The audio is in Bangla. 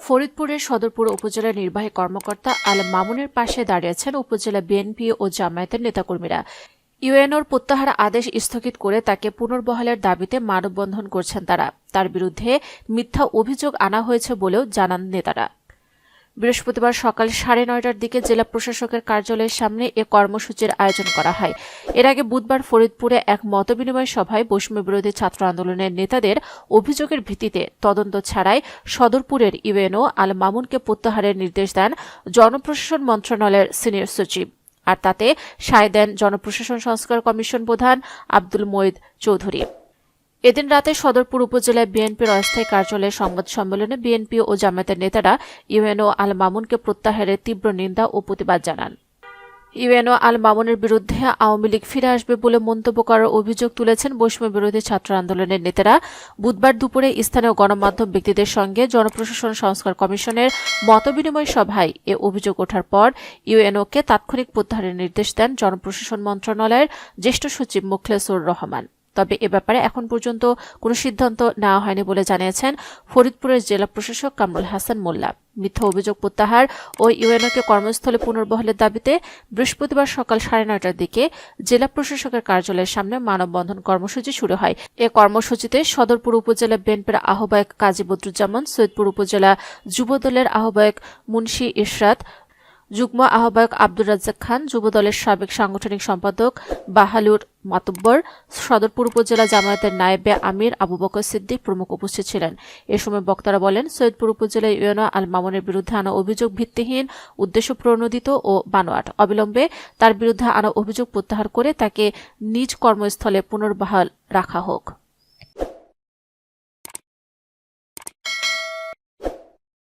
ফরিদপুরের সদরপুর উপজেলার নির্বাহী কর্মকর্তা আল মামুনের পাশে দাঁড়িয়েছেন উপজেলা বিএনপি ও জামায়াতের নেতাকর্মীরা। ইউএনওর প্রত্যাহার আদেশ স্থগিত করে তাকে পুনর্বহালের দাবিতে মানববন্ধন করছেন তারা। তার বিরুদ্ধে মিথ্যা অভিযোগ আনা হয়েছে বলেও জানান নেতারা। বৃহস্পতিবার সকাল 9:30টার দিকে জেলা প্রশাসকের কার্যালয়ের সামনে এ কর্মসূচির আয়োজন করা হয়। এর আগে বুধবার ফরিদপুরে এক মতবিনিময় সভায় বৈষম্যবিরোধী ছাত্র আন্দোলনের নেতাদের অভিযোগের ভিত্তিতে তদন্ত ছাড়াই সদরপুরের ইউএনও আল মামুনকে প্রত্যাহারের নির্দেশ দেন জনপ্রশাসন মন্ত্রণালয়ের সিনিয়র সচিব। আর তাতে সায় দেন জনপ্রশাসন সংস্কার কমিশন প্রধান আব্দুল মঈদ চৌধুরী। এদিন রাতে সদরপুর উপজেলায় বিএনপির অস্থায়ী কার্যালয়ে সংবাদ সম্মেলনে বিএনপি ও জামায়াতের নেতারা ইউএনও আল মামুনকে প্রত্যাহারের তীব্র নিন্দা ও প্রতিবাদ জানান। ইউএনও আল মামুনের বিরুদ্ধে আওয়ামী লীগ ফিরে আসবে বলে মন্তব্য করার অভিযোগ তুলেছেন বৈষম্যবিরোধী ছাত্র আন্দোলনের নেতারা। বুধবার দুপুরে স্থানীয় গণমাধ্যম ব্যক্তিদের সঙ্গে জনপ্রশাসন সংস্কার কমিশনের মতবিনিময় সভায় এ অভিযোগ ওঠার পর ইউএনওকে তাৎক্ষণিক প্রত্যাহারের নির্দেশ দেন জনপ্রশাসন মন্ত্রণালয়ের জ্যেষ্ঠ সচিব মোখলেসুর রহমান। তবে এ ব্যাপারে এখন পর্যন্ত কোনো সিদ্ধান্ত নেওয়া হয়নি বলে জানিয়েছেন ফরিদপুরের জেলা প্রশাসক কামরুল হাসান মোল্লা। মিথ্যা অভিযোগ প্রত্যাহার ও ইউএনওকে কর্মস্থলে পুনর্বহালের দাবিতে বৃহস্পতিবার সকাল 9:30টার দিকে জেলা প্রশাসকের কার্যালয়ের সামনে মানববন্ধন কর্মসূচি শুরু হয়। এ কর্মসূচিতে সদরপুর উপজেলা বিএনপির আহ্বায়ক কাজী বদরুজ্জামান, সৈয়দপুর উপজেলা যুবদলের আহ্বায়ক মুন্সি ইশরাত, যুগ্ম আহ্বায়ক আব্দুর রাজ্জাক খান, যুবদলের সাবেক সাংগঠনিক সম্পাদক বাহালুর মাতুব্বর, সদরপুর উপজেলা জামায়াতের নায়েবে আমির আবু বকর সিদ্দিক প্রমুখ উপস্থিত ছিলেন। এ সময় বক্তারা বলেন, সৈয়দপুর উপজেলায় ইউএনও আল মামুনের বিরুদ্ধে আনা অভিযোগ ভিত্তিহীন, উদ্দেশ্য প্রণোদিত ও বানোয়াট। অবিলম্বে তার বিরুদ্ধে আনা অভিযোগ প্রত্যাহার করে তাকে নিজ কর্মস্থলে পুনর্বহাল রাখা হোক।